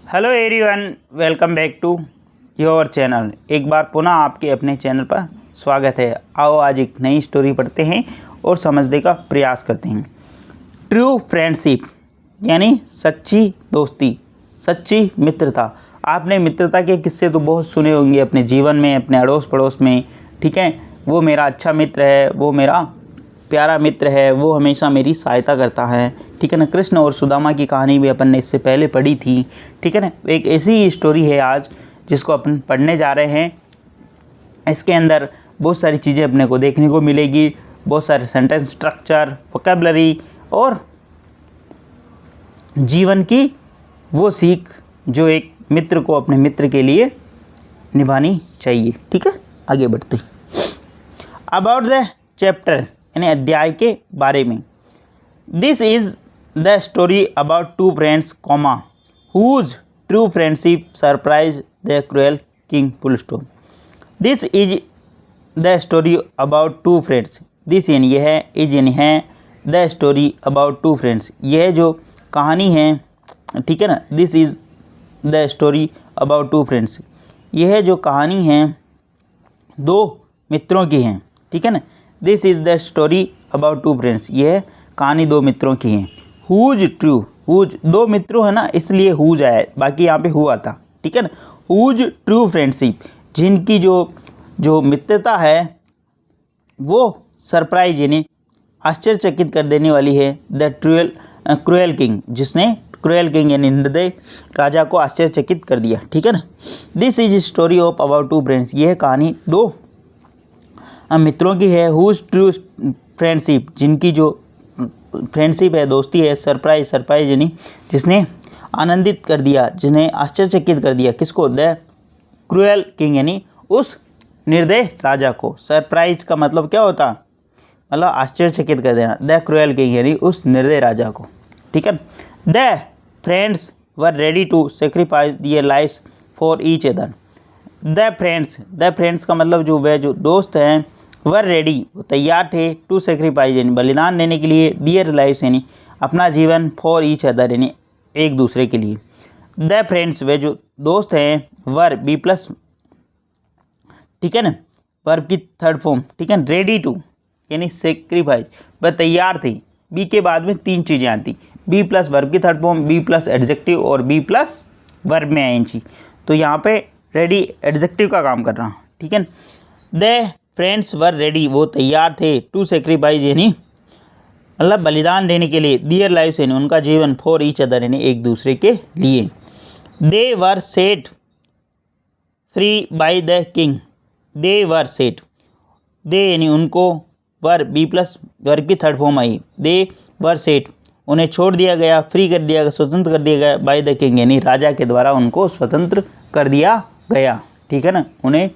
Hello everyone, welcome back to your channel. एक बार पुनः आपके अपने चैनल पर स्वागत है। आओ आज एक नई स्टोरी पढ़ते हैं और समझने का प्रयास करते हैं। ट्रू फ्रेंडशिप यानी सच्ची दोस्ती, सच्ची मित्रता। आपने मित्रता के किस्से तो बहुत सुने होंगे अपने जीवन में, अपने अड़ोस पड़ोस में। ठीक है, वो मेरा अच्छा मित्र है, वो मेरा प्यारा मित्र है, वो हमेशा मेरी सहायता करता है। ठीक है ना। कृष्ण और सुदामा की कहानी भी अपन ने इससे पहले पढ़ी थी। ठीक है ना। एक ऐसी ही स्टोरी है आज जिसको अपन पढ़ने जा रहे हैं। इसके अंदर बहुत सारी चीज़ें अपने को देखने को मिलेगी, बहुत सारे सेंटेंस स्ट्रक्चर, वोकैबुलरी और जीवन की वो सीख जो एक मित्र को अपने मित्र के लिए निभानी चाहिए। ठीक है, आगे बढ़ते हैं। अबाउट द चैप्टर यानी अध्याय के बारे में। This is the story about two friends comma whose true friendship surprise the cruel king full stop. This is the story about two friends. This यानी यह है, इज यानी है, the story about two friends यह जो कहानी है। ठीक है ना। This is the story about two friends यह जो कहानी है दो मित्रों की है। ठीक है ना। This is the story about two friends यह कहानी दो मित्रों की है। हुज ट्रू, हुज दो मित्रों है ना, इसलिए हुज आया, बाकी यहाँ पे हुआ था। ठीक है ना। हुज ट्रू फ्रेंडशिप जिनकी जो मित्रता है वो सरप्राइज यानी आश्चर्यचकित कर देने वाली है। द क्रूएल किंग जिसने क्रूएल किंग यानी निर्दय राजा को आश्चर्यचकित कर दिया। ठीक है ना। This is story of about two friends यह कहानी दो मित्रों की है। हुज ट्रू फ्रेंडशिप जिनकी जो फ्रेंडशिप है, दोस्ती है। सरप्राइज यानी जिसने आनंदित कर दिया, जिन्हें आश्चर्यचकित कर दिया। किसको? द क्रूएल किंग यानी उस निर्दय राजा को। सरप्राइज का मतलब क्या होता? मतलब आश्चर्यचकित कर देना। द क्रूएल किंग यानी उस निर्दय राजा को। ठीक है। The friends were ready to sacrifice their life for each other. The friends का मतलब जो दोस्त हैं वर रेडी वो तैयार थे, टू सेक्रीफाइस यानी बलिदान देने के लिए, दियर लाइफ यानी अपना जीवन, फॉर ईच अदर यानी एक दूसरे के लिए। द फ्रेंड्स वे जो दोस्त हैं वर बी प्लस, ठीक है ना, वर्ब की थर्ड फॉर्म। ठीक है। रेडी टू यानी सेक्रीफाइस वह तैयार थे। बी के बाद में तीन चीज़ें आती, बी प्लस वर्ब की third form, be plus adjective और बी प्लस वर्ब में आईएनजी। तो यहाँ पे रेडी एडजेक्टिव का काम कर रहा। ठीक है। द फ्रेंड्स वर रेडी वो तैयार थे, टू सेक्रीफाइस यानी मतलब बलिदान देने के लिए, दियर लाइफ यानी उनका जीवन, फॉर ईच अदर यानी एक दूसरे के लिए। They were set free by the king. They were set, they यानी उनको, वर बी प्लस वर्ब की थर्ड फॉर्म आई। दे वर सेट उन्हें छोड़ दिया गया, फ्री कर दिया गया, स्वतंत्र कर दिया गया, बाय द किंग यानी राजा के द्वारा उनको स्वतंत्र कर दिया गया। ठीक है ना, उन्हें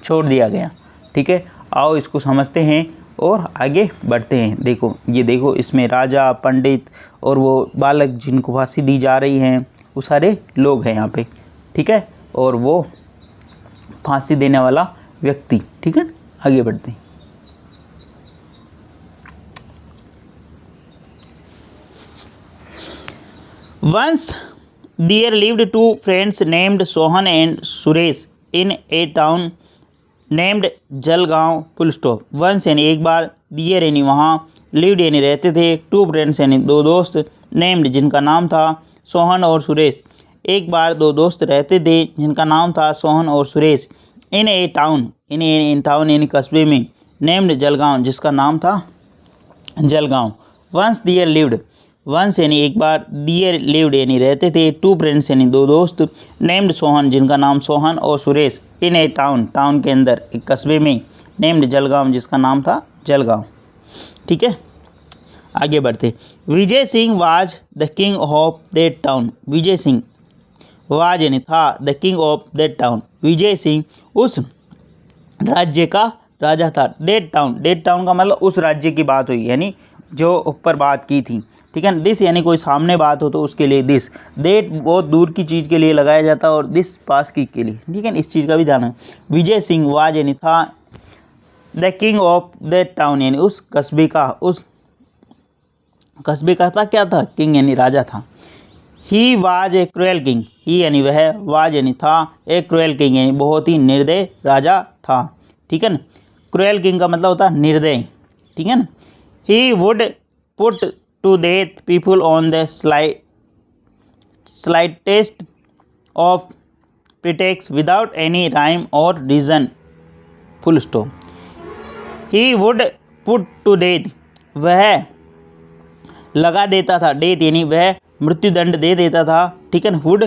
छोड़ दिया गया। ठीक है। आओ इसको समझते हैं और आगे बढ़ते हैं। देखो ये देखो, इसमें राजा, पंडित और वो बालक जिनको फांसी दी जा रही हैं वो सारे लोग हैं यहाँ पे। ठीक है। और वो फांसी देने वाला व्यक्ति। ठीक है। आगे बढ़ते हैं। Once there lived two friends named Sohan and Suresh in a town named Jalgaon full stop. Once यानी एक बार, दियर यानी वहाँ, लिव्ड यानी रहते थे, टू फ्रेंड्स यानी दो दोस्त, नेम्ड जिनका नाम था सोहन और सुरेश। एक बार दो दोस्त रहते थे जिनका नाम था सोहन और सुरेश। इन ए टाउन इन टाउन यानी कस्बे में, नेम्ड जलगांव जिसका नाम था जलगांव। वंस दियर लिव्ड, वंस यानी एक बार, दियर लिव्ड यानी रहते थे, टू फ्रेंड्स यानी दो दोस्त, नेम्ड सोहन जिनका नाम सोहन और सुरेश, इन ए टाउन के अंदर एक कस्बे में, नेम्ड जलगांव जिसका नाम था जलगांव। ठीक है। आगे बढ़ते। Vijay Singh was the king of that town. Vijay Singh was यानी था, the king of that town Vijay Singh उस राज्य का राजा था। दैट टाउन का मतलब उस राज्य की बात हुई, यानी जो ऊपर बात की थी। ठीक है। दिस यानी कोई सामने बात हो तो उसके लिए दिस। देट बहुत दूर की चीज़ के लिए लगाया जाता है और दिस पास की के लिए। ठीक है। इस चीज़ का भी ध्यान है। विजय सिंह वाज यानी था, the king of the town यानी उस कस्बे का था, क्या था? किंग यानी राजा था। He was a cruel king, he यानी वह, वाज यानी था, ए क्रूएल किंग यानी बहुत ही निर्दय राजा था, ठीक है ना। क्रूएल किंग का मतलब होता है निर्दय, ठीक है ना। He would put to death people on the slightest of pretext without any rhyme और reason, full stop. He would put to death, वह लगा देता था, डेथ यानी वह मृत्युदंड दे देता था, ठीक है ना। Would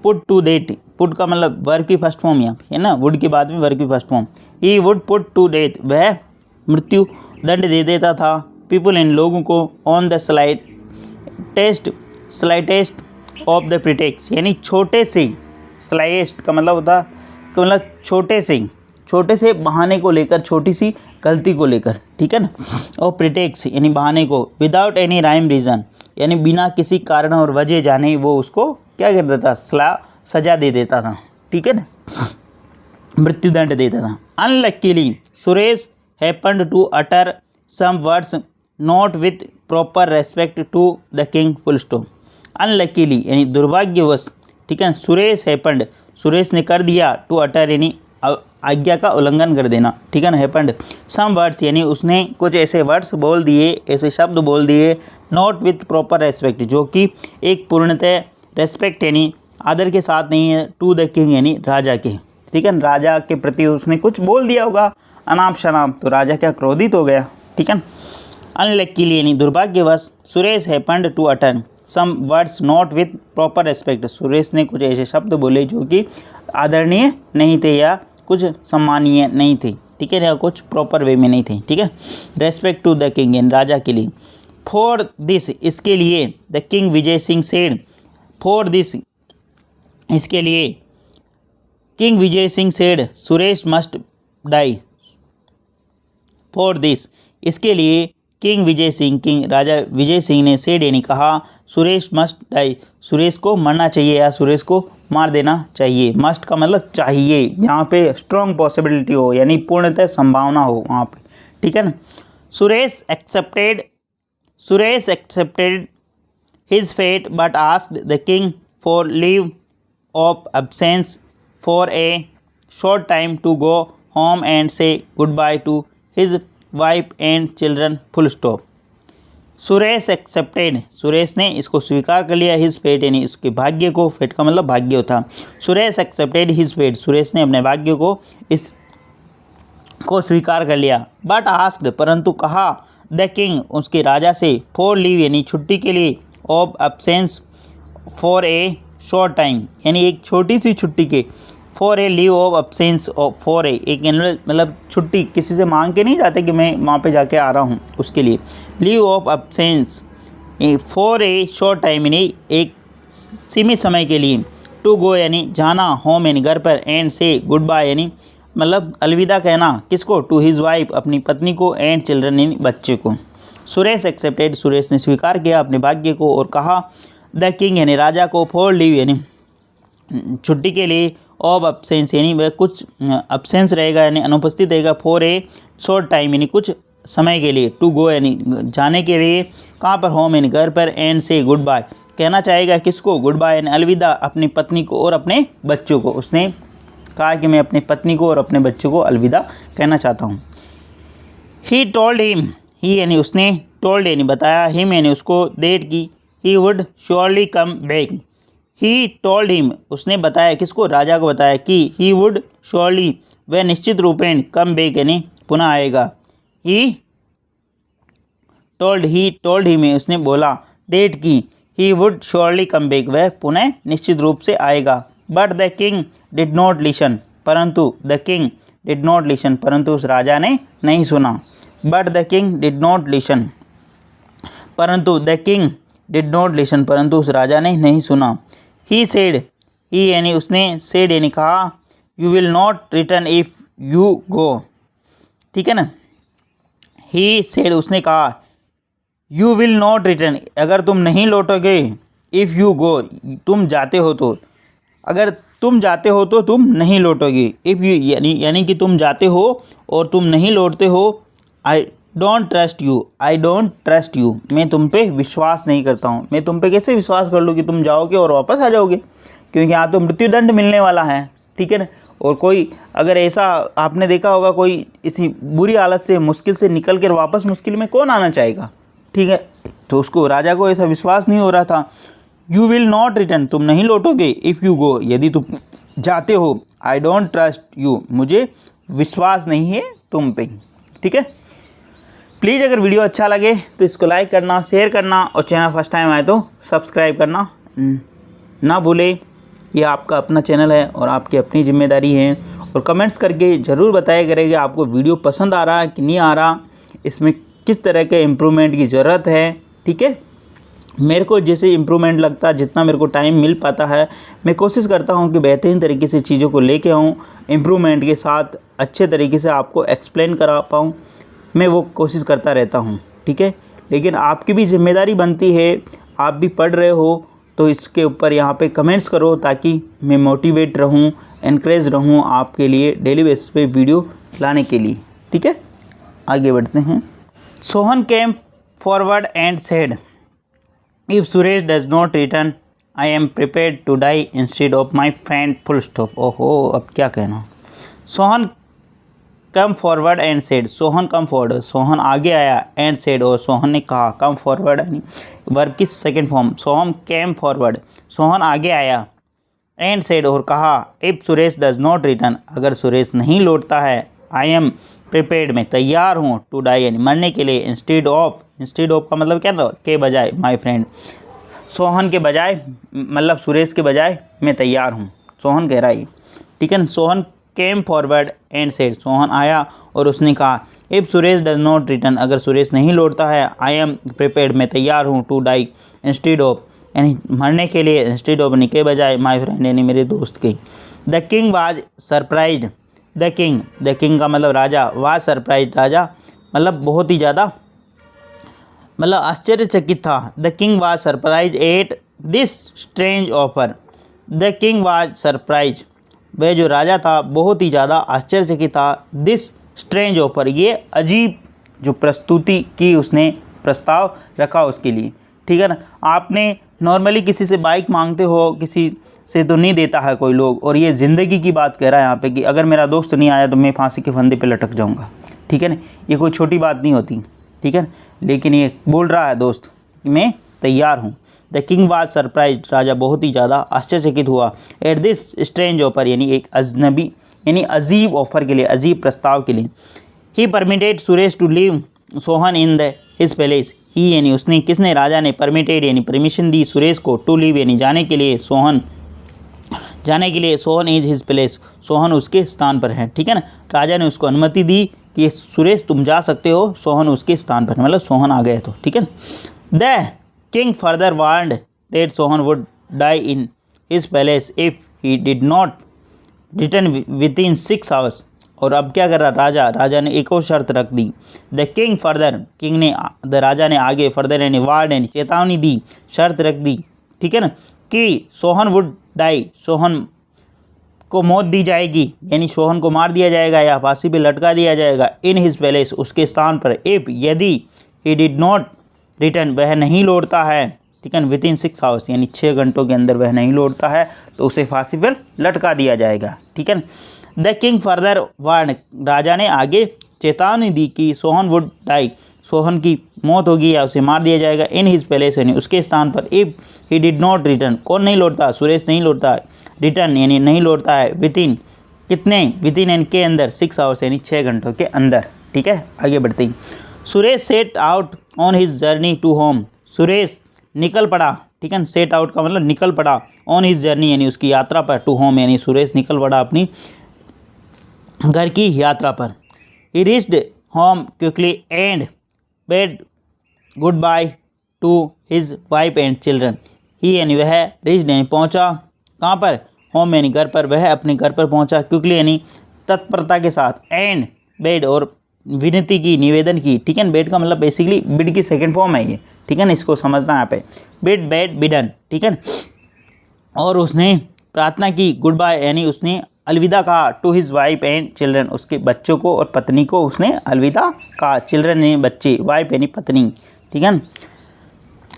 put to death, put का मतलब वर्ब की फर्स्ट फॉर्म यहाँ पे है ना, वुड के बाद में वर्ब की first form. He would put to death, वह मृत्यु दंड दे देता था, पीपल इन लोगों को, on the slightest of the pretext यानी छोटे से, स्लाइटेस्ट का मतलब होता कि मतलब छोटे से बहाने को लेकर, छोटी सी गलती को लेकर, ठीक है ना। और प्रिटेक्स यानी बहाने को, विदाउट एनी राइम रीज़न यानी बिना किसी कारण और वजह जाने वो उसको क्या कर देता, सजा दे देता था, ठीक है ना, मृत्युदंड देता था। Unluckily Suresh happened to utter some words not with proper respect to the king, full stop. Unluckily यानी दुर्भाग्यवश, ठीक है, सुरेश हैपेंड, सुरेश ने कर दिया, टू अटर यानी आज्ञा का उल्लंघन कर देना, ठीक है ना। हैपेंड सम वर्ड्स यानी उसने कुछ ऐसे वर्ड्स बोल दिए, ऐसे शब्द बोल दिए, नॉट विथ प्रॉपर रेस्पेक्ट जो कि एक पूर्णतः रेस्पेक्ट यानी आदर के साथ नहीं है, टू द किंग यानी राजा के, ठीक है ना। राजा के प्रति उसने कुछ बोल दिया होगा अनाप शनाप, तो राजा क्या क्रोधित हो गया, ठीक है। अनलकीली यानी दुर्भाग्यवश, Suresh happened to utter some words not with proper respect, Suresh ने कुछ ऐसे शब्द बोले जो कि आदरणीय नहीं थे या कुछ सम्मानीय नहीं थे, ठीक है, या कुछ प्रॉपर वे में नहीं थे, ठीक है। रेस्पेक्ट टू द किंग यानी राजा के लिए। फॉर दिस इसके लिए, the king Vijay Singh said, for this इसके लिए, king Vijay Singh said Suresh must die. For this इसके लिए, किंग विजय सिंह, किंग राजा विजय सिंह ने सेड यानी कहा, सुरेश मस्ट डाई सुरेश को मरना चाहिए या सुरेश को मार देना चाहिए। मस्ट का मतलब चाहिए, जहाँ पे स्ट्रॉन्ग पॉसिबिलिटी हो यानी पूर्णतः संभावना हो वहाँ पे, ठीक है ना। Suresh accepted his fate but asked the king for leave of absence for a short time to go home and say goodbye to his wife and children, full stop. Suresh accepted, Suresh ने इसको स्वीकार कर लिया, हिज फेट यानी इसके भाग्य को, fate का मतलब भाग्य होता। Suresh accepted his fate, Suresh ने अपने भाग्य को, इस को स्वीकार कर लिया। बट आस्क्ड परंतु कहा, द किंग उसके राजा से, फॉर लीव यानी छुट्टी के लिए, of absence for a short time यानी एक छोटी सी छुट्टी के, for a leave of absence for ए एक मतलब छुट्टी किसी से मांग के नहीं जाते कि मैं वहाँ पे जाके आ रहा हूँ, उसके लिए leave of absence for a short time यानी एक सीमित समय के लिए, टू गो यानी जाना, होम यानी घर पर, एंड से गुड बाय यानी मतलब अलविदा कहना, किसको, टू हिज वाइफ अपनी पत्नी को, एंड चिल्ड्रन यानी बच्चे को। सुरेश एक्सेप्टेड सुरेश ने स्वीकार किया अपने भाग्य को और कहा, द किंग यानी राजा को, फॉर लीव यानी छुट्टी के लिए, ऑफ एब्सेंस यानी वह कुछ एब्सेंस रहेगा यानी अनुपस्थित रहेगा, फॉर ए शॉर्ट टाइम यानी कुछ समय के लिए, टू गो यानी जाने के लिए, कहाँ पर, होम यानी घर पर, एंड से गुड बाय कहना चाहेगा, किसको, गुड बाय यानी अलविदा अपनी पत्नी को और अपने बच्चों को। उसने कहा कि मैं अपनी पत्नी को और अपने बच्चों को अलविदा कहना चाहता हूँ। ही टोल्ड हिम, ही यानी उसने, टोल्ड यानी बताया, हिम यानी उसको, दैट की he would surely come back. He told him उसने बताया, किसको, राजा को बताया कि ही वुड श्योरली वह निश्चित रूपेण, कम बैक यानी पुनः आएगा। ही टोल्ड हिम उसने बोला, दैट की he would surely come back वह पुनः निश्चित रूप से आएगा। But the king did not listen, परंतु the king did not listen परंतु उस राजा ने नहीं सुना। But the king did not listen, परंतु the king did not listen परंतु उस राजा ने नहीं सुना। ही सेड, ही यानी उसने, सेड यानी कहा, you will not return if you go, ठीक है ना। ही सेड उसने कहा, यू विल नॉट रिटर्न अगर तुम नहीं लौटोगे, इफ़ यू गो तुम जाते हो तो, अगर तुम जाते हो तो तुम नहीं लौटोगे, इफ़ यू यानी कि तुम जाते हो और तुम नहीं लौटते हो, I don't trust you, I don't trust you, मैं तुम पे विश्वास नहीं करता हूँ। मैं तुम पे कैसे विश्वास कर लूँ कि तुम जाओगे और वापस आ जाओगे, क्योंकि यहाँ तो मृत्युदंड मिलने वाला है, ठीक है ना। और कोई अगर ऐसा आपने देखा होगा, कोई इसी बुरी हालत से मुश्किल से निकल कर वापस मुश्किल में कौन आना चाहेगा, ठीक है। तो उसको राजा को ऐसा विश्वास नहीं हो रहा था। यू विल नॉट रिटर्न, तुम नहीं लौटोगे। इफ़ यू गो, यदि तुम जाते हो। आई डोंट ट्रस्ट यू, मुझे विश्वास नहीं है तुम पे, ठीक है। प्लीज़ अगर वीडियो अच्छा लगे तो इसको लाइक करना, शेयर करना और चैनल फर्स्ट टाइम आए तो सब्सक्राइब करना ना भूलें। ये आपका अपना चैनल है और आपकी अपनी जिम्मेदारी है। और कमेंट्स करके ज़रूर बताया करें कि आपको वीडियो पसंद आ रहा है कि नहीं आ रहा, इसमें किस तरह के इम्प्रूवमेंट की ज़रूरत है, ठीक है। मेरे को जैसे इम्प्रूवमेंट लगता है, जितना मेरे को टाइम मिल पाता है, मैं कोशिश करता हूँ कि बेहतरीन तरीके से चीज़ों को लेके आऊँ, इम्प्रूवमेंट के साथ अच्छे तरीके से आपको एक्सप्लेन करा पाऊँ, मैं वो कोशिश करता रहता हूँ, ठीक है। लेकिन आपकी भी जिम्मेदारी बनती है, आप भी पढ़ रहे हो तो इसके ऊपर यहाँ पे कमेंट्स करो, ताकि मैं मोटिवेट रहूँ, एनकरेज रहूँ आपके लिए डेली बेसिस पे वीडियो लाने के लिए, ठीक है। आगे बढ़ते हैं। Sohan came forward and said, if Suresh does not return I am prepared to die instead of my friend, full stop. ओहो, अब क्या कहना। Sohan come forward and said, Sohan come forward, Sohan आगे आया, एंड सेड और सोहन ने कहा। कम फॉरवर्ड यानी वर्ब की second form. Sohan came forward, Sohan आगे आया, एंड सेड और कहा। If Suresh does not return, अगर सुरेश नहीं लौटता है, आई एम प्रिपेयर्ड, मैं तैयार हूँ, टू डाई यानी मरने के लिए, इंस्टेड ऑफ, इंस्टेड ऑफ का मतलब क्या था, के बजाय, माई फ्रेंड, सोहन के बजाय, मतलब सुरेश के बजाय मैं तैयार हूँ, सोहन कह रहा है, ठीक है। Sohan came forward and said, Sohan आया और उसने कहा। If Suresh does not return, अगर सुरेश नहीं लौटता है, आई एम प्रिपेयर्ड, मैं तैयार हूँ, टू डाई इंस्टेड ऑफ यानी मरने के लिए, इंस्टेड ऑफ के बजाय, माई फ्रेंड यानी मेरे दोस्त के। The king was surprised, the king का मतलब राजा, वाज सरप्राइज्ड, राजा मतलब बहुत ही ज़्यादा मतलब आश्चर्यचकित था। The king was surprise at this strange offer, the king was surprise, वह जो राजा था बहुत ही ज़्यादा आश्चर्यचकित था। दिस स्ट्रेंज ऑफर, ये अजीब जो प्रस्तुति की उसने, प्रस्ताव रखा उसके लिए, ठीक है ना। आपने नॉर्मली किसी से बाइक मांगते हो, किसी से तो नहीं देता है कोई लोग, और ये ज़िंदगी की बात कह रहा है यहाँ पे कि अगर मेरा दोस्त नहीं आया तो मैं फांसी के फंदे पे लटक जाऊँगा, ठीक है ना। ये कोई छोटी बात नहीं होती, ठीक है। लेकिन ये बोल रहा है दोस्त कि मैं तैयार हूँ। द किंग वाज सरप्राइज, राजा बहुत ही ज़्यादा आश्चर्यचकित हुआ। एट दिस स्ट्रेंज ऑफर यानी एक अजनबी यानी अजीब ऑफर के लिए, अजीब प्रस्ताव के लिए। He permitted Suresh to leave Sohan in the his palace, he यानी उसने, किसने, राजा ने, परमिटेड यानी परमिशन दी सुरेश को, टू लीव यानी जाने के लिए, Sohan is his place, Sohan उसके स्थान पर है, ठीक है ना। राजा ने उसको अनुमति दी कि सुरेश तुम जा सकते हो, सोहन उसके स्थान पर, मतलब सोहन आ गए तो, ठीक है। The king further warned that Sohan would die in his palace if he did not return within 6 hours. और अब क्या कर रहा राजा ने एक और शर्त रख दी। द किंग फर्दर, किंग ने, द राजा ने आगे, फर्दर यानी वार्ड यानी चेतावनी दी, शर्त रख दी, ठीक है ना, कि सोहन वुड डाई, सोहन को मौत दी जाएगी, यानी सोहन को मार दिया जाएगा या फांसी पे लटका दिया जाएगा, इन हिज पैलेस उसके स्थान पर, इफ यदि ही डिड नॉट रिटर्न वह नहीं लौटता है, ठीक है, विद इन 6 आवर्स यानी 6 घंटों के अंदर वह नहीं लौटता है तो उसे फांसी पर लटका दिया जाएगा, ठीक है। द किंग फर्दर वार्न, राजा ने आगे चेतावनी दी कि सोहन वुड डाई, सोहन की मौत होगी या उसे मार दिया जाएगा, इन हिज पैलेस यानी उसके स्थान पर, if he did not return, कौन नहीं लौटता, सुरेश नहीं लौटता, रिटर्न यानी नहीं लौटता है, विद इन कितने, विद इन एन के अंदर, 6 आवर्स यानी 6 घंटों के अंदर, ठीक है। आगे बढ़ते हैं। Suresh set out on his journey to home, Suresh निकल पड़ा, ठीक है। सेट आउट का मतलब निकल पड़ा, ऑन हिज जर्नी यानी उसकी यात्रा पर, टू होम यानी सुरेश निकल पड़ा अपनी घर की यात्रा पर। He reached home quickly and bade goodbye to his wife and children, he यानी वह, रीच्ड यानी पहुँचा, कहाँ पर, होम यानी घर पर, वह अपने घर पर पहुँचा, क्विकली यानी तत्परता के साथ, एंड बेड और विनती की, निवेदन की, ठीक है। बेड का मतलब बेसिकली बिड की सेकंड फॉर्म है ये, ठीक है ना, इसको समझना यहाँ पे, बिड, बेड, बिडन, ठीक है। और उसने प्रार्थना की, गुड बाय यानी उसने अलविदा कहा to his wife and children, उसके बच्चों को और पत्नी को उसने अलविदा कहा। चिल्ड्रन यानी बच्चे, वाइफ यानी पत्नी, ठीक है।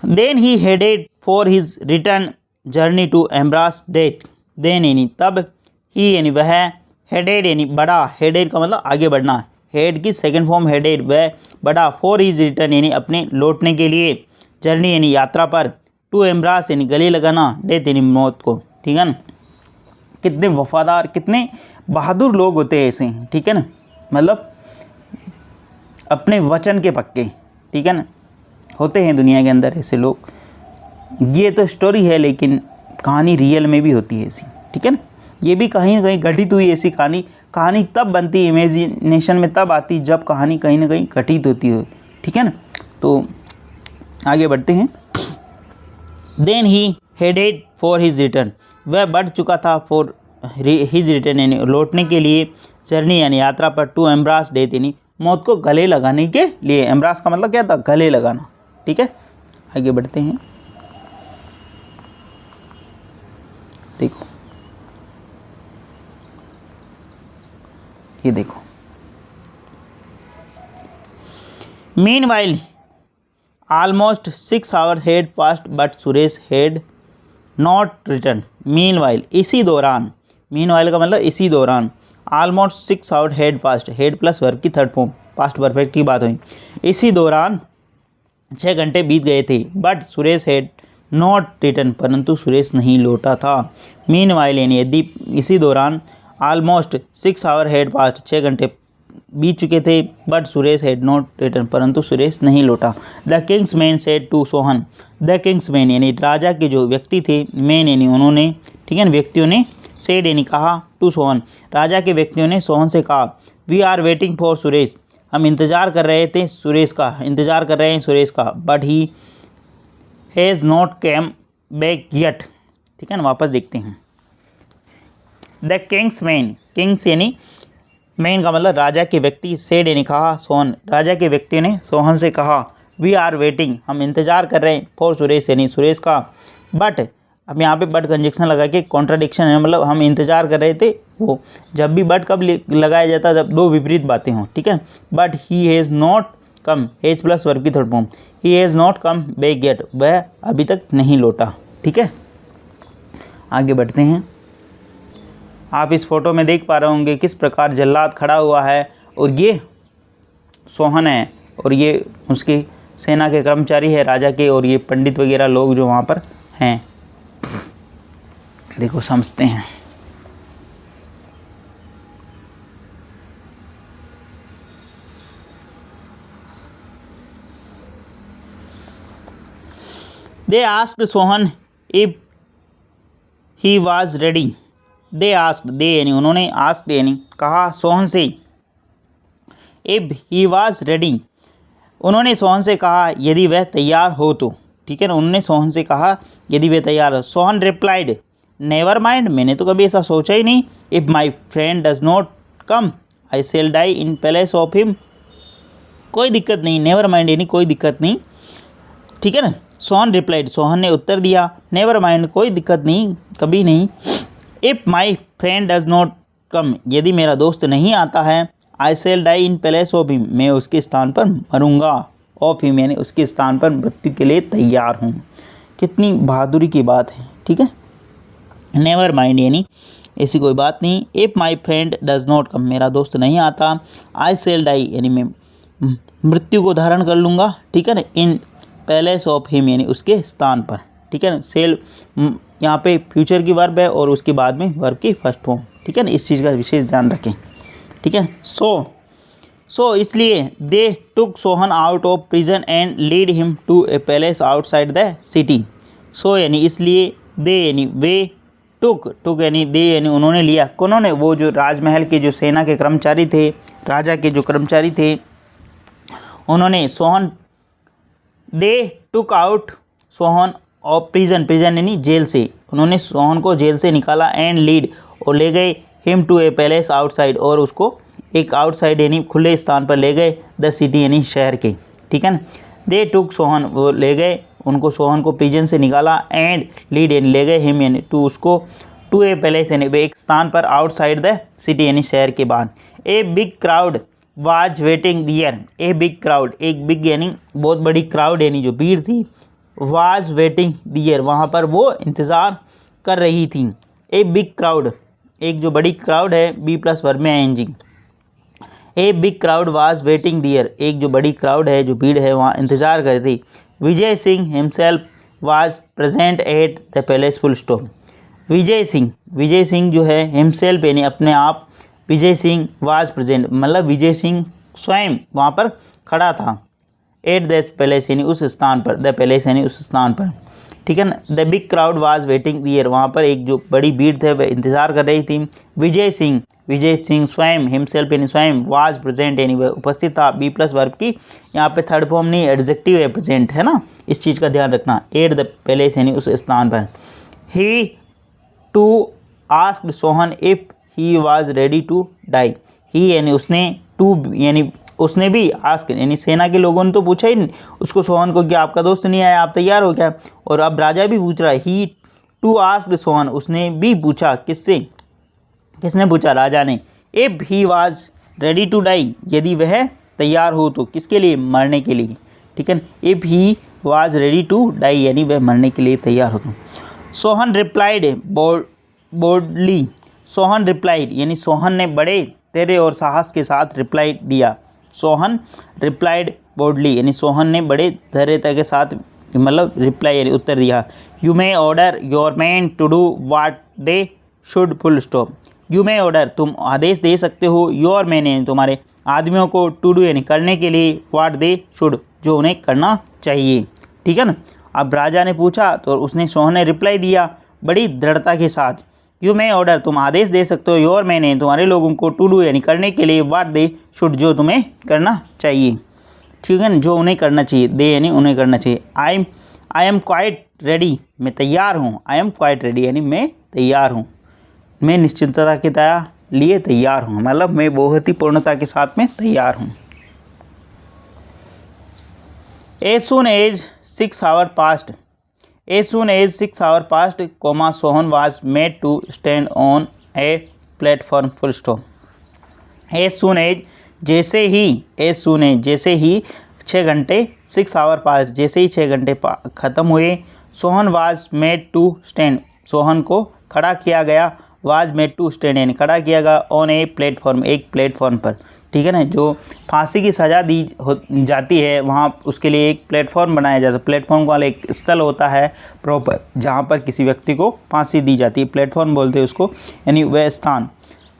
Then he headed for his return journey to embrace death, then यानी तब, ही यानी वह, हेडेड यानी बड़ा, हेडेड का मतलब आगे बढ़ना, हेड की सेकंड फॉर्म हेडेड, वह बड़ा, फॉर हिज रिटर्न यानी अपने लौटने के लिए, जर्नी यानी यात्रा पर, टू एम्ब्रास यानी गले लगाना, डेथ यानी मौत को, ठीक है ना। कितने वफादार, कितने बहादुर लोग होते हैं ऐसे, ठीक है ना, मतलब अपने वचन के पक्के, ठीक है ना, होते हैं दुनिया के अंदर ऐसे लोग। ये तो स्टोरी है लेकिन कहानी रियल में भी होती है ऐसी, ठीक है ना। ये भी कहीं ना कहीं घटित हुई ऐसी कहानी, कहानी तब बनती है, इमेजिनेशन में तब आती जब कहानी कहीं ना कहीं घटित होती हो, ठीक है ना। तो आगे बढ़ते हैं। Then he headed for his return, वह बढ़ चुका था फॉर हिज रिटर्न यानी लौटने के लिए, जर्नी यानी यात्रा पर, टू एम्ब्रास डेथ यानी मौत को गले लगाने के लिए। एम्ब्रास का मतलब क्या था, गले लगाना, ठीक है। आगे बढ़ते हैं। देखो ये देखो, meanwhile almost 6 hours had passed but Suresh had not returned। Meanwhile इसी दौरान, मीनवाइल का मतलब इसी दौरान, almost 6 hours had passed, had plus verb की थर्ड फॉर्म, पास्ट परफेक्ट की बात हुई। इसी दौरान 6 घंटे बीत गए थे, but Suresh had not returned, परंतु सुरेश नहीं लौटा था। मीनवाइल यानी यदि, इसी दौरान, almost 6 hours had passed 6 घंटे बीत चुके थे, but Suresh had not return, परंतु सुरेश नहीं लौटा। The king's man said to Sohan, the king's man यानी राजा के जो व्यक्ति थे, मैन यानी उन्होंने, ठीक है ना, व्यक्तियों ने, सेड यानी कहा, टू सोहन राजा के व्यक्तियों ने सोहन से कहा, we are waiting for Suresh, हम इंतज़ार कर रहे थे सुरेश का, इंतज़ार कर रहे हैं सुरेश का, but he has not came back yet, ठीक है ना। वापस देखते हैं। द किंग्स मैन, किंग्स यानी मैन का मतलब राजा के व्यक्ति, सेड यानी कहा, सोहन राजा के व्यक्ति ने सोहन से कहा, वी आर वेटिंग हम इंतज़ार कर रहे हैं, फॉर सुरेश यानी सुरेश का, बट अब यहाँ पे बट कंजक्शन लगा के कॉन्ट्राडिक्शन है, मतलब हम इंतज़ार कर रहे थे वो, जब भी बट कब लगाया जाता है, जब दो विपरीत बातें हों, ठीक है। But he has not come, has plus verb की third form, he has not come back yet, वह अभी तक नहीं लौटा, ठीक है। आगे बढ़ते हैं। आप इस फोटो में देख पा रहे होंगे किस प्रकार जल्लाद खड़ा हुआ है, और ये सोहन है, और ये उसके सेना के कर्मचारी है राजा के, और ये पंडित वगैरह लोग जो वहाँ पर हैं। देखो समझते हैं। They asked Sohan if he was ready, they asked, they यानी उन्होंने, आस्क्ड यानी कहा सोहन से, इफ ही वाज रेडी उन्होंने सोहन से कहा यदि वह तैयार हो तो, ठीक है ना, उन्होंने सोहन से कहा यदि वह तैयार हो। सोहन रिप्लाइड, नेवर माइंड, मैंने तो कभी ऐसा सोचा ही नहीं, if my friend does not come I shall die in palace of him, कोई दिक्कत नहीं, नेवर माइंड यानी कोई दिक्कत नहीं, ठीक है ना। सोहन रिप्लाइड, सोहन ने उत्तर दिया, नेवर माइंड कोई दिक्कत नहीं, कभी नहीं, if my friend does not come, यदि मेरा दोस्त नहीं आता है, I shall die in palace of him, मैं उसके स्थान पर मरूंगा, ऑफ हिम यानी उसके स्थान पर मृत्यु के लिए तैयार हूँ। कितनी बहादुरी की बात है, ठीक है। नेवर माइंड यानी ऐसी कोई बात नहीं, if my friend does not कम, मेरा दोस्त नहीं आता, आई सेल डाई यानी मैं मृत्यु को धारण कर लूँगा, ठीक है ना, इन पैलेस ऑफ हिम यानी उसके स्थान पर, ठीक है ना। सेल यहाँ पे फ्यूचर की वर्ब है और उसके बाद में वर्ब की फर्स्ट फॉर्म, ठीक है ना, इस चीज़ का विशेष ध्यान रखें, ठीक है। सो इसलिए they took Sohan out of prison and lead him to a palace outside the city. So यानी इसलिए, दे यानी वे, टुक यानी दे यानी उन्होंने लिया, कौनों ने, वो जो राजमहल के जो सेना के कर्मचारी थे, राजा के जो कर्मचारी थे, उन्होंने सोहन, दे टुक आउट सोहन और प्रिजन, प्रिजन यानी जेल से, उन्होंने सोहन को जेल से निकाला, एंड लीड और ले गए, him to a palace outside और उसको एक आउटसाइड यानी खुले स्थान पर ले गए, द सिटी यानी शहर के, ठीक है ना। दे टुक सोहन, वो ले गए उनको, सोहन को प्रिजन से निकाला, एंड लीड यानी ले गए, हिम यानी टू उसको, टू ए प्लेस यानी एक स्थान पर, आउटसाइड द सिटी यानी शहर के बाहर। A big crowd was waiting there, a big crowd, एक बिग यानी बहुत बड़ी क्राउड यानी जो भीड़ थी, वाज वेटिंग दियर वहाँ पर वो इंतज़ार कर रही थी। ए बिग क्राउड, एक जो बड़ी क्राउड है, बी प्लस वर्ब में ING. A big crowd was waiting there, एक जो बड़ी क्राउड है जो भीड़ है वहाँ इंतज़ार कर रही थी। Vijay Singh himself was present at the palace full stop. Vijay Singh जो है हिमसेल्फ यानी अपने आप, विजय सिंह वाज प्रेजेंट मतलब विजय सिंह स्वयं वहाँ पर खड़ा था। एट द पैलेस यानी उस स्थान पर, द पैलेस यानी उस स्थान पर, ठीक है ना। The big crowd was waiting there, वहाँ पर एक जो बड़ी भीड़ थे वह इंतज़ार कर रही थी। विजय सिंह स्वयं, हिमसेल्फ यानी स्वयं, वाज प्रेजेंट यानी वह उपस्थित था। बी प्लस वर्ब की यहाँ पे थर्ड फॉर्म नहीं, एडजेक्टिव है, प्रेजेंट है ना, इस चीज़ का ध्यान रखना। एट द पैलेस यानी उस स्थान पर। He too asked Sohan if he was ready to die, he यानी उसने, टू यानी उसने भी, आस्क यानी सेना के लोगों ने तो पूछा ही नहीं उसको, सोहन को, कि आपका दोस्त नहीं आया, आप तैयार हो क्या। और अब राजा भी पूछ रहा है, ही टू आस्क्ड सोहन, उसने भी पूछा, किससे, किसने पूछा, राजा ने। If he was ready to die, यदि वह तैयार हो तो, किसके लिए, मरने के लिए, ठीक है। If he was ready to die यानी वह मरने के लिए तैयार हो तो। Sohan replied boldly, Sohan replied यानी सोहन ने बड़े तेरे और साहस के साथ रिप्लाई दिया। सोहन रिप्लाइड बोल्डली यानी सोहन ने बड़े धैर्यता के साथ मतलब रिप्लाई यानी उत्तर दिया। You may order your man to do what they should full stop. You may order, तुम आदेश दे सकते हो, योर मैन यानी तुम्हारे आदमियों को, टू डू यानी करने के लिए, व्हाट दे शुड जो उन्हें करना चाहिए, ठीक है ना। अब राजा ने पूछा तो उसने, सोहन ने रिप्लाई दिया बड़ी दृढ़ता के साथ। यू मे ऑर्डर, तुम आदेश दे सकते हो, योर मैन तुम्हारे लोगों को, टू डू यानी करने के लिए, व्हाट दे शुड जो तुम्हें करना चाहिए, ठीक है ना, जो उन्हें करना चाहिए, दे यानी उन्हें करना चाहिए। आई एम क्वाइट रेडी, मैं तैयार हूँ। आई एम क्वाइट रेडी यानी मैं तैयार हूँ, मैं निश्चिंतता के लिए तैयार हूँ, मतलब मैं बहुत ही पूर्णता के साथ में तैयार हूँ। As soon as 6 hours passed, as soon as 6 hours passed, Sohan was made to stand on a platform full stop. As soon as जैसे ही, as soon as जैसे ही 6 घंटे, 6 hours passed जैसे ही 6 घंटे ख़त्म हुए, Sohan was made to stand, Sohan को खड़ा किया गया, was made to stand यानी खड़ा किया गया, on a platform एक प्लेटफॉर्म पर, ठीक है ना। जो फांसी की सज़ा दी जाती है वहाँ उसके लिए एक प्लेटफॉर्म बनाया जाता है। प्लेटफॉर्म वाला एक स्थल होता है प्रॉपर जहाँ पर किसी व्यक्ति को फांसी दी जाती है, प्लेटफॉर्म बोलते हैं उसको, यानी वह स्थान।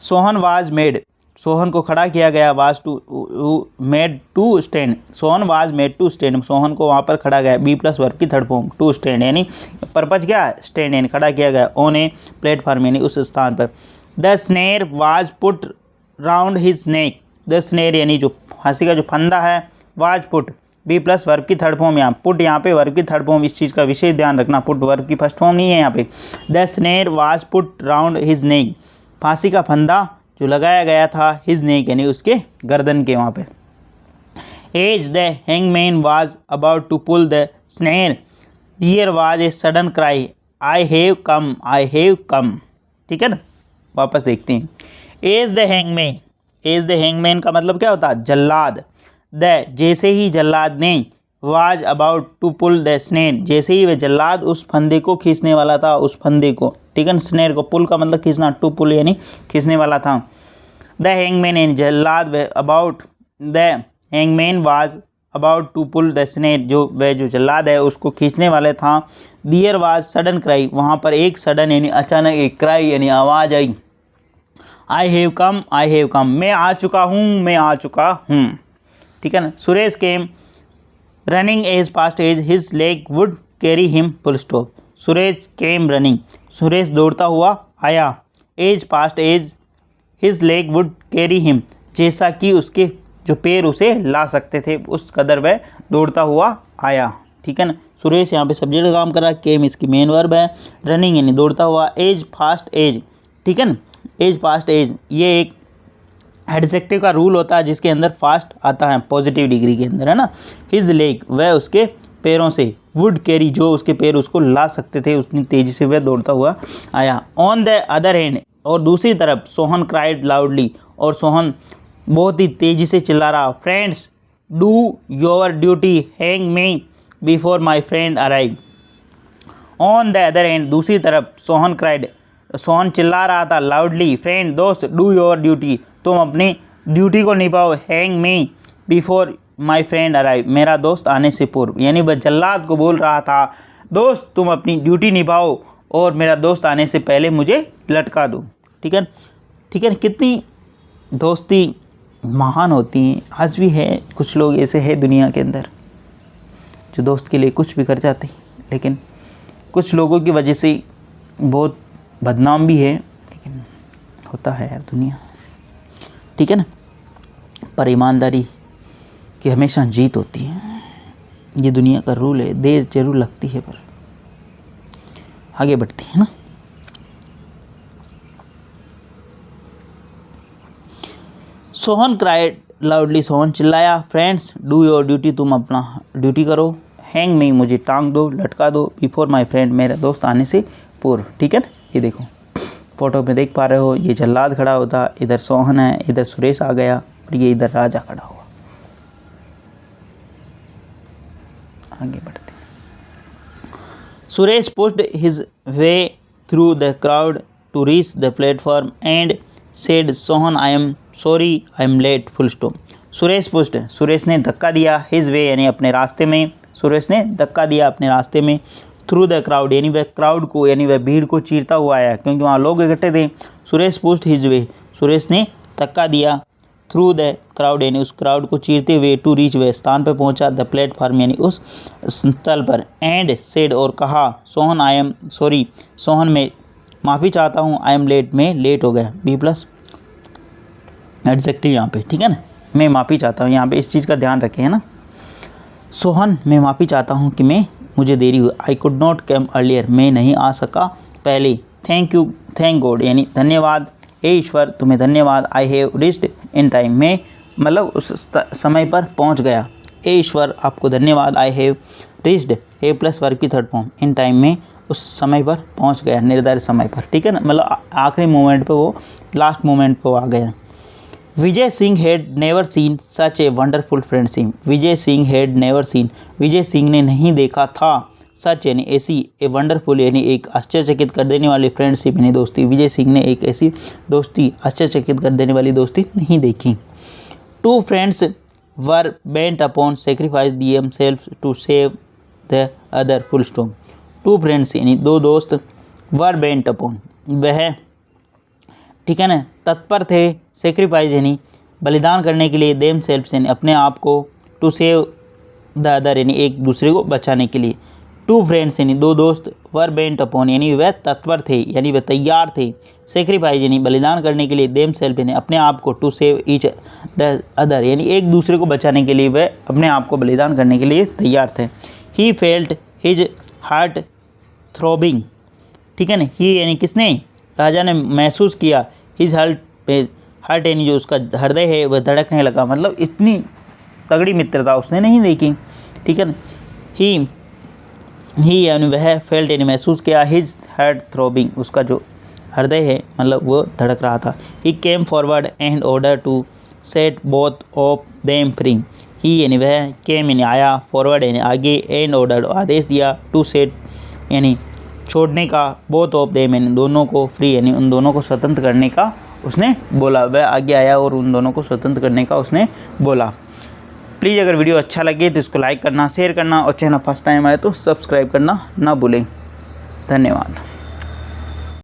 सोहन वाज मेड, सोहन को खड़ा किया गया, was to made to stand, Sohan was made to stand, Sohan को वहाँ पर खड़ा गया, बी प्लस वर्ब की थर्ड फॉर्म, टू स्टैंड यानी पर्पज क्या, स्टैंड यानी खड़ा किया गया, ऑन ए प्लेटफॉर्म यानी उस स्थान पर। The snare was put round his neck, the snare यानी जो फांसी का जो फंदा है, was put, be plus verb की थर्ड फॉर्म, यहाँ पुट यहाँ पे वर्ब की थर्ड फॉर्म, इस चीज़ का विशेष ध्यान रखना, पुट वर्ब की फर्स्ट फॉर्म नहीं है यहाँ पे। The snare was put round his नेक, फांसी का फंदा जो लगाया गया था, हिज नेक यानी उसके गर्दन के वहाँ पे। As the hangman was about to pull the snare, here was a sudden cry, I have come, I have come, ठीक है ना। वापस देखते हैं। As the hangman, as the hangman का मतलब क्या होता है, जल्लाद। द जैसे ही जल्लाद ने, was about to pull the snare जैसे ही वह जल्लाद उस फंदे को खींचने वाला था, उस फंदे को, ठीक है ना। स्नेर को, पुल का मतलब खींचना, टू पुल यानी खींचने वाला था। द हैंगमैन यानी जल्लाद, about the hangman was about to pull the snare जो वह जो जल्लाद है उसको खींचने वाले था। दियर वाज सडन क्राई, वहाँ पर एक सडन यानी अचानक एक क्राई यानी आवाज़ आई, आई हैव कम, आई हैव कम, मैं आ चुका हूँ, मैं आ चुका हूँ, ठीक है ना। Suresh came running as fast as his leg would carry him full stop. Suresh came running, Suresh दौड़ता हुआ आया, as fast as his leg would carry him, जैसा कि उसके जो पैर उसे ला सकते थे उस कदर वह दौड़ता हुआ आया, ठीक है ना। सुरेश यहाँ पे सब्जेक्ट का काम कर रहा है, केम इसकी मेन वर्ब है, रनिंग यानी दौड़ता हुआ, एज फास्ट एज, ठीक है ना। एज फास्ट एज ये एक एडजेक्टिव का रूल होता है जिसके अंदर फास्ट आता है पॉजिटिव डिग्री के अंदर, है ना। हिज लेग वह उसके पैरों से, वुड कैरी जो उसके पैर उसको ला सकते थे, उतनी तेज़ी से वह दौड़ता हुआ आया। ऑन द अदर हैंड, और दूसरी तरफ सोहन क्राइड लाउडली, और सोहन बहुत ही तेज़ी से चिल्ला रहा, friends do your duty, hang me before my friend arrive. On the other hand, दूसरी तरफ सोहन क्राइड, सोहन चिल्ला रहा था लाउडली, फ्रेंड दोस्त, डू योर ड्यूटी, तुम अपनी ड्यूटी को निभाओ, hang me before my friend arrive, मेरा दोस्त आने से पूर्व। यानी वह जल्लाद को बोल रहा था, दोस्त तुम अपनी ड्यूटी निभाओ और मेरा दोस्त आने से पहले मुझे लटका दो। ठीक है, ठीक है। कितनी दोस्ती महान होती हैं। आज भी है कुछ लोग ऐसे हैं दुनिया के अंदर जो दोस्त के लिए कुछ भी कर जाते हैं, लेकिन कुछ लोगों की वजह से बहुत बदनाम भी है, लेकिन होता है यार दुनिया। ठीक है ना, पर ईमानदारी की हमेशा जीत होती है, ये दुनिया का रूल है। देर जरूर लगती है पर आगे बढ़ती है ना। सोहन क्राइड लाउडली, सोहन चिल्लाया, फ्रेंड्स डू योर ड्यूटी, तुम अपना ड्यूटी करो, हैंग मी मुझे टांग दो, लटका दो, बिफोर माय फ्रेंड मेरा दोस्त आने से पूर्व। ठीक है ना, ये देखो फोटो में देख पा रहे हो, ये जल्लाद खड़ा होता, इधर सोहन है, इधर सुरेश आ गया और ये इधर राजा खड़ा हुआ। आगे बढ़ते हैं। Suresh pushed his way through the crowd to reach the platform and said, Sohan I am sorry I am late, full stop. Suresh pushed, Suresh ने धक्का दिया, हिज वे यानी अपने रास्ते में, सुरेश ने धक्का दिया अपने रास्ते में, थ्रू द क्राउड यानी वह क्राउड को, यानी वह भीड़ को चीरता हुआ आया, क्योंकि वहाँ लोग इकट्ठे थे। सुरेश पुश्ड हिज वे, सुरेश ने धक्का दिया, थ्रू द क्राउड यानी उस क्राउड को चीरते हुए, टू रीच वह स्थान पर पहुंचा, द प्लेटफॉर्म यानी उस स्थल पर, एंड सेड और कहा, Sohan I am sorry, Sohan मैं माफ़ी चाहता हूँ, आई एम लेट मैं लेट हो गया, बी प्लस एडजेक्टिव यहाँ पे। ठीक है ना, मैं माफ़ी चाहता हूँ, यहाँ पे इस चीज़ का ध्यान रखें है ना। सोहन मैं माफ़ी चाहता हूँ कि मुझे देरी हुई, I could not come earlier मैं नहीं आ सका पहले, थैंक यू थैंक गॉड यानी धन्यवाद, हे ईश्वर तुम्हें धन्यवाद, I have reached in time मैं मतलब उस समय पर पहुंच गया, हे ईश्वर आपको धन्यवाद, I have reached have plus verb की थर्ड फॉर्म, इन टाइम में उस समय पर पहुंच गया, निर्धारित समय पर। ठीक है ना, मतलब आखिरी मोमेंट पे वो, लास्ट मोमेंट पे वो आ गया। Vijay Singh had never seen such a wonderful friendship, Vijay Singh had never seen, Vijay Singh ने नहीं देखा था, सच यानी ऐसी, ए वंडरफुल यानी एक आश्चर्यचकित कर देने वाली फ्रेंडशिप यानी दोस्ती, विजय सिंह ने एक ऐसी दोस्ती, आश्चर्यचकित कर देने वाली दोस्ती नहीं देखी। Two friends were bent upon sacrifice themselves to save the other, full stop. Two friends यानी दो दोस्त, वर बेंट अपॉन वह, ठीक है ना, तत्पर थे, सेक्रीफाइस यानी बलिदान करने के लिए, देम सेल्फ यानी अपने आप को, टू सेव द अदर यानी एक दूसरे को बचाने के लिए। टू फ्रेंड्स यानी दो दोस्त, वर बेंट अपॉन यानी वह तत्पर थे यानी वह तैयार थे, सेक्रीफाइस यानी बलिदान करने के लिए, देम सेल्फ यानी अपने आप को, to save each the other यानी एक दूसरे को बचाने के लिए वह अपने आप को बलिदान करने के लिए तैयार थे। He felt his heart throbbing, ठीक है ना, ही यानी किसने, राजा ने महसूस किया, हिज हार्ट यानी जो उसका हृदय है वह धड़कने लगा, मतलब इतनी तगड़ी मित्रता उसने नहीं देखी। ठीक है ना, ही यानी वह, फेल्ट यानी महसूस किया, हिज हार्ट थ्रोबिंग उसका जो हृदय है मतलब वो धड़क रहा था। He came forward and order to set both of them free, he यानी वह, केम यानी आया, फॉरवर्ड यानी आगे, एंड ऑर्डर आदेश दिया, टू सेट यानी छोड़ने का, बोथ ऑफ देम यानी दोनों को, फ्री यानी उन दोनों को स्वतंत्र करने का उसने बोला, वह आगे आया और उन दोनों को स्वतंत्र करने का उसने बोला। प्लीज़ अगर वीडियो अच्छा लगे तो इसको लाइक करना, शेयर करना और चैनल फर्स्ट टाइम आए तो सब्सक्राइब करना ना भूलें। धन्यवाद।